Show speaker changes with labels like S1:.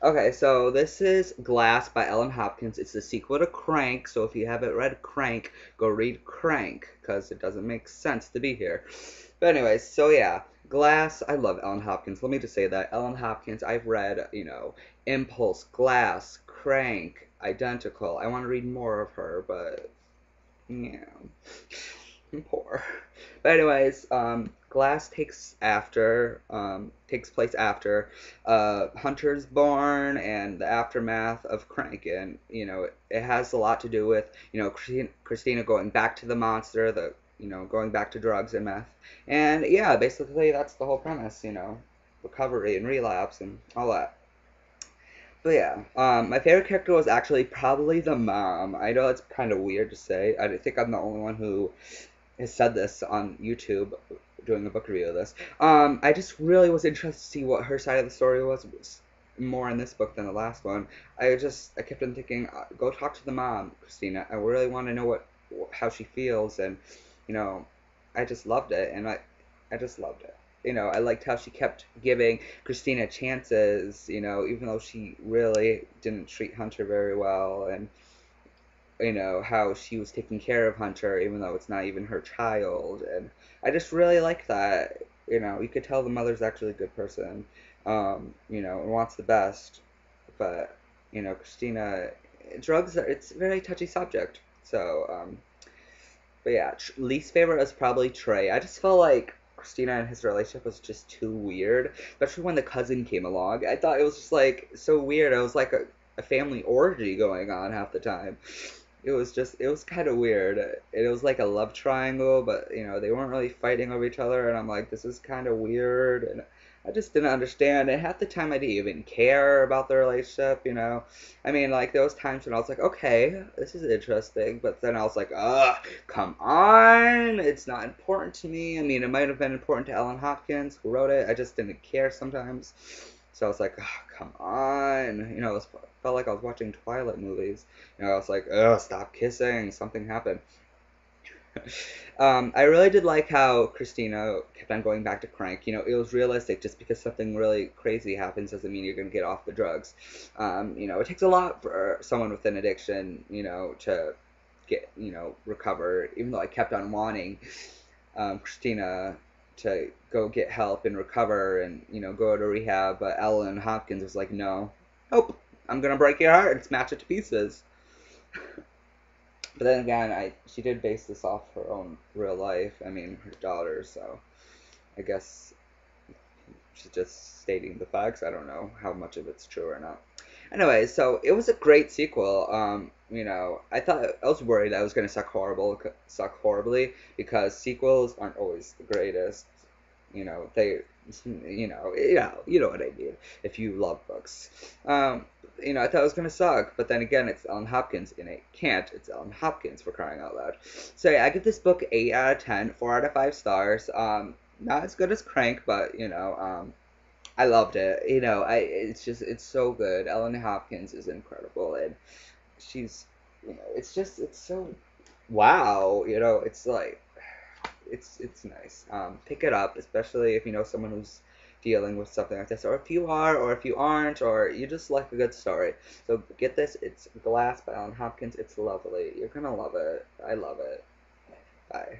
S1: Okay, so this is Glass by Ellen Hopkins. It's the sequel to Crank, so if you haven't read Crank, go read Crank, because it doesn't make sense to be here. But anyways, so yeah, Glass, I love Ellen Hopkins. Let me just say that. Ellen Hopkins, I've read, Impulse, Glass, Crank, Identical. I want to read more of her, but yeah, I'm poor. But anyways, Glass takes place after Hunter's born and the aftermath of Crank, and it has a lot to do with Christina going back to the monster, the going back to drugs and meth, and yeah, basically that's the whole premise, recovery and relapse and all that. But yeah, my favorite character was actually probably the mom. I know it's kind of weird to say. I think I'm the only one who has said this on YouTube doing a book review of this. I just really was interested to see what her side of the story was. It was more in this book than the last one. I kept on thinking, go talk to the mom, Christina. I really want to know how she feels, and you know, I just loved it, and I just loved it. I liked how she kept giving Christina chances, even though she really didn't treat Hunter very well, and how she was taking care of Hunter even though it's not even her child, and I just really like that. You could tell the mother's actually a good person, and wants the best, but Christina, drugs are it's a very touchy subject. So, but yeah, least favorite is probably Trey. I just felt like Christina and his relationship was just too weird, especially when the cousin came along. I thought it was just like so weird. It was like a family orgy going on half the time. It was kind of weird. It was like a love triangle, but they weren't really fighting over each other, and I'm like, this is kind of weird, and I just didn't understand. And half the time I didn't even care about the relationship. I mean, like there was times when I was like, okay, this is interesting, but then I was like, ugh, come on, it's not important to me. I mean, it might have been important to Ellen Hopkins who wrote it. I just didn't care sometimes. So I was like, oh, come on. It felt like I was watching Twilight movies. I was like, oh, stop kissing. Something happened. I really did like how Christina kept on going back to Crank. It was realistic. Just because something really crazy happens doesn't mean you're going to get off the drugs. It takes a lot for someone with an addiction, to get, recover. Even though I kept on wanting Christina to go get help and recover and go to rehab, but Ellen Hopkins was like, no, nope, I'm gonna break your heart and smash it to pieces. But then again, I she did base this off her own real life. I mean, her daughter, so I guess she's just stating the facts. I don't know how much of it's true or not. Anyway, so it was a great sequel. I was worried I was gonna suck horribly because sequels aren't always the greatest. They, you know what I mean. If you love books, I thought it was gonna suck, but then again, it's Ellen Hopkins, and it can't. It's Ellen Hopkins for crying out loud. So yeah, I give this book 8 out of 10, 4 out of 5 stars. Not as good as Crank, but I loved it. It's so good. Ellen Hopkins is incredible, and she's, it's so wow. It's like it's nice. Pick it up, especially if you know someone who's dealing with something like this, or if you are, or if you aren't, or you just like a good story. So get this. It's Glass by Ellen Hopkins. It's lovely. You're gonna love it. I love it. Bye.